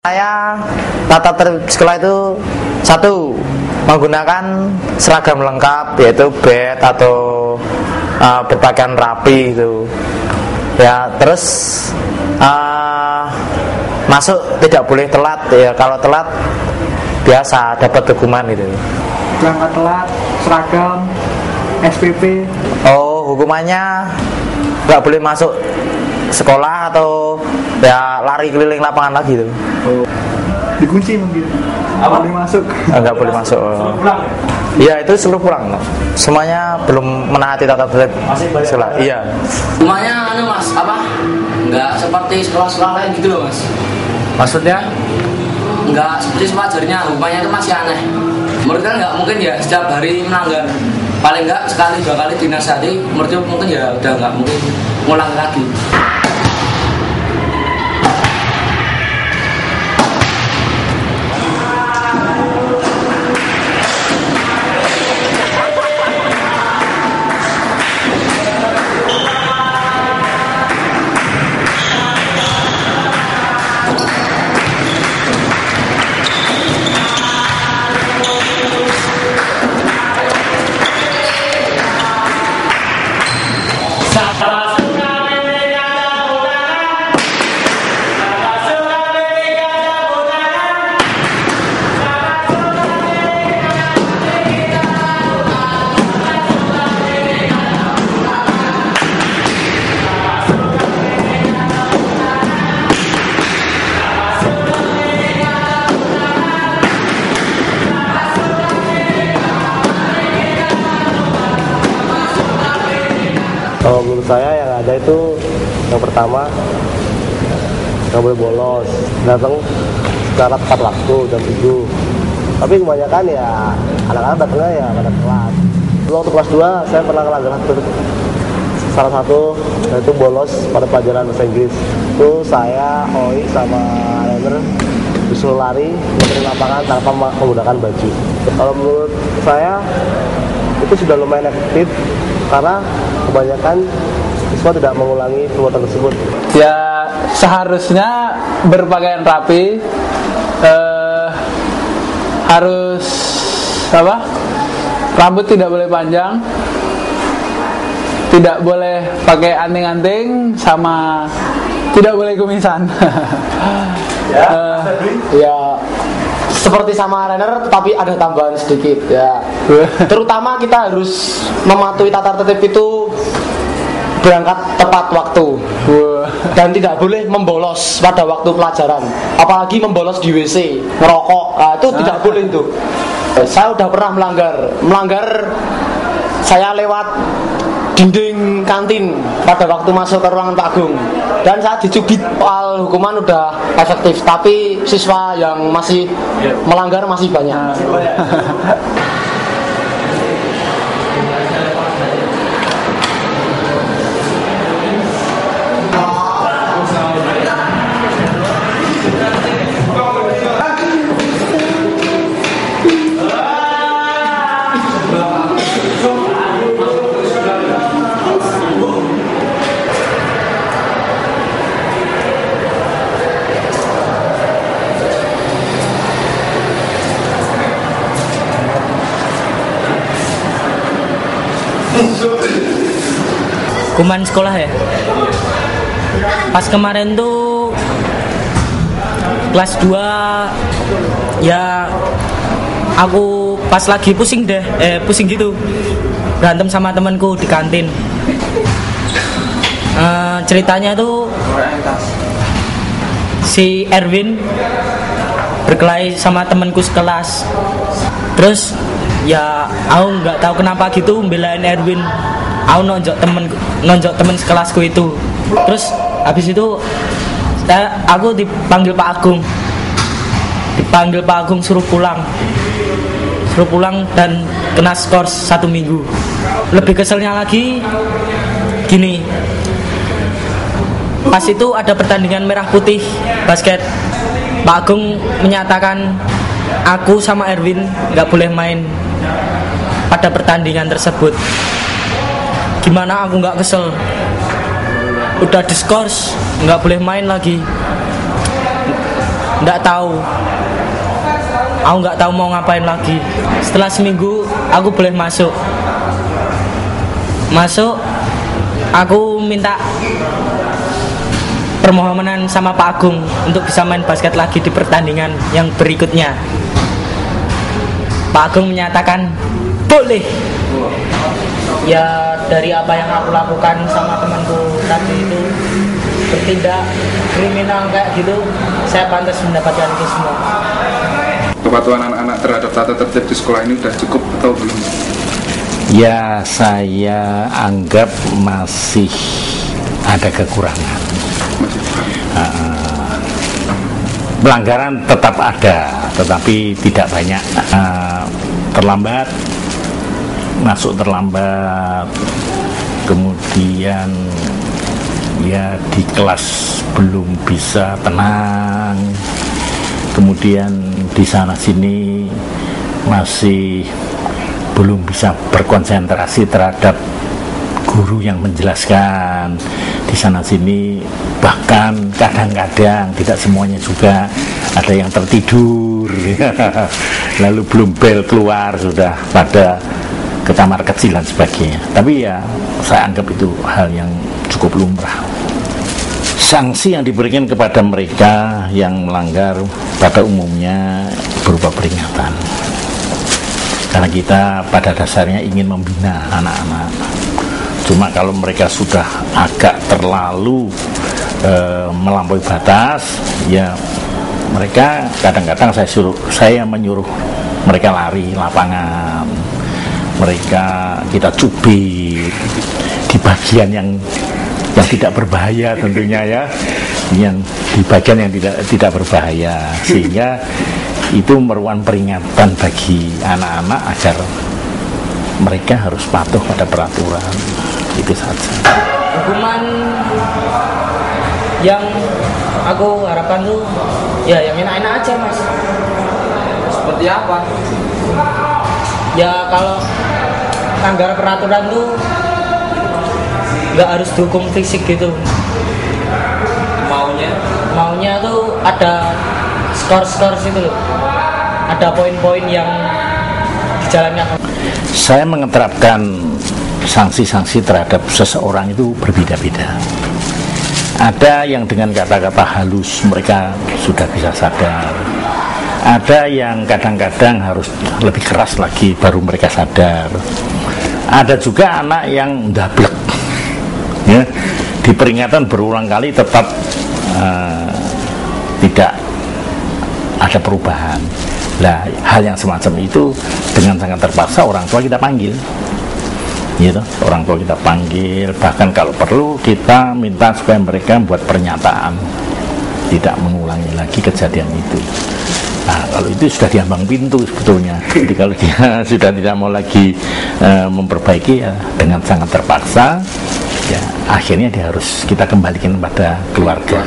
Saya tata tertib sekolah itu satu, menggunakan seragam lengkap yaitu bed atau berpakaian rapi itu. Ya, terus masuk tidak boleh telat ya. Kalau telat biasa dapat hukuman gitu. Berangkat telat, seragam, SPP. Oh, hukumannya nggak boleh masuk sekolah atau ya lari keliling lapangan lagi tuh. Oh. Dikunci mungkin. Apa? Boleh masuk? Enggak boleh masuk. Iya, itu seluruh pulang. Semuanya belum menaati tata tertib sekolah. Iya. Semuanya Mas, apa? Enggak seperti sekolah-sekolah lain gitu loh, Mas. Maksudnya? Enggak seperti sewajarnya, hukumannya itu masih aneh. Menurut kan nggak mungkin ya setiap hari melanggar. Paling enggak sekali dua kali dinasihati, menurut mungkin ya udah nggak mungkin ngulang lagi. Kalau menurut saya yang ada itu yang pertama nggak boleh bolos, datang secara tepat waktu jam 7. Tapi kebanyakan ya anak-anak datangnya ya pada telat. Dulu waktu kelas 2 saya pernah melanggar salah satu yaitu bolos pada pelajaran bahasa Inggris. Itu saya, Oi sama Renner disuruh lari dari lapangan tanpa menggunakan baju. Kalau menurut saya itu sudah lumayan efektif karena kebanyakan siswa tidak mengulangi perbuatan tersebut. Ya seharusnya berpakaian rapi, harus rambut tidak boleh panjang, tidak boleh pakai anting-anting, sama tidak boleh kumisan. Ya seperti sama Renner, tapi ada tambahan sedikit ya. Terutama kita harus mematuhi tata tertib itu berangkat tepat waktu dan tidak boleh membolos pada waktu pelajaran, apalagi membolos di WC, ngerokok, itu tidak boleh itu. Saya udah pernah melanggar saya lewat dinding kantin pada waktu masuk ke ruangan Pak Agung dan saya dicubit. Soal hukuman udah efektif, tapi siswa yang masih melanggar masih banyak. Hukuman sekolah ya. Pas kemarin tuh kelas 2 ya, aku pas lagi pusing gitu, berantem sama temanku di kantin. Ceritanya tuh si Erwin berkelahi sama temanku sekelas. Terus ya aku nggak tahu kenapa gitu belain Erwin. Aku nonjok temen sekelasku itu. Terus habis itu aku dipanggil Pak Agung, suruh pulang dan kena skor 1 minggu. Lebih keselnya lagi gini, pas itu ada pertandingan merah putih basket. Pak Agung menyatakan aku sama Erwin nggak boleh main pada pertandingan tersebut. Gimana aku nggak kesel? Udah diskors, nggak boleh main lagi. nggak tahu. Aku nggak tahu mau ngapain lagi. Setelah seminggu aku boleh masuk. Aku minta permohonan sama Pak Agung untuk bisa main basket lagi di pertandingan yang berikutnya. Pak Agung menyatakan boleh. Ya dari apa yang aku lakukan sama temanku tadi itu bertindak kriminal kayak gitu, saya pantas mendapatkan itu semua. Kepatuhan anak-anak terhadap tata tertib di sekolah ini sudah cukup atau belum? Ya, saya anggap masih ada kekurangan. Pelanggaran tetap ada, tetapi tidak banyak. Terlambat, masuk terlambat, kemudian ya di kelas belum bisa tenang, kemudian di sana sini masih belum bisa berkonsentrasi terhadap guru yang menjelaskan, di sana sini bahkan kadang-kadang tidak semuanya juga ada yang tertidur lalu belum bel keluar sudah pada ke kamar kecil dan sebagainya. Tapi ya saya anggap itu hal yang cukup lumrah. Sanksi yang diberikan kepada mereka yang melanggar pada umumnya berupa peringatan, karena kita pada dasarnya ingin membina anak-anak. Cuma kalau mereka sudah agak terlalu melampaui batas, ya mereka kadang-kadang saya menyuruh mereka lari lapangan, mereka kita cubit di bagian yang tidak berbahaya tentunya ya, yang di bagian yang tidak berbahaya, sehingga itu merupakan peringatan bagi anak-anak agar mereka harus patuh pada peraturan. Itu saja. Hukuman yang aku harapkan tuh ya yang enak-enak aja, Mas. Seperti apa? Ya kalau langgar peraturan tuh nggak harus dihukum fisik gitu. Maunya tuh ada skor situ loh, ada poin-poin yang dijalankan. Saya mengeterapkan sanksi-sanksi terhadap seseorang itu berbeda-beda. Ada yang dengan kata-kata halus mereka sudah bisa sadar, ada yang kadang-kadang harus lebih keras lagi baru mereka sadar. Ada juga anak yang ndablek, ya, diperingatan berulang kali tetap tidak ada perubahan. Nah, hal yang semacam itu dengan sangat terpaksa orang tua kita panggil, gitu. Orang tua kita panggil, bahkan kalau perlu kita minta supaya mereka buat pernyataan tidak mengulangi lagi kejadian itu. Nah, kalau itu sudah diambang pintu sebetulnya. Jadi kalau dia sudah tidak mau lagi memperbaiki, ya dengan sangat terpaksa, ya akhirnya dia harus kita kembalikan pada keluarga.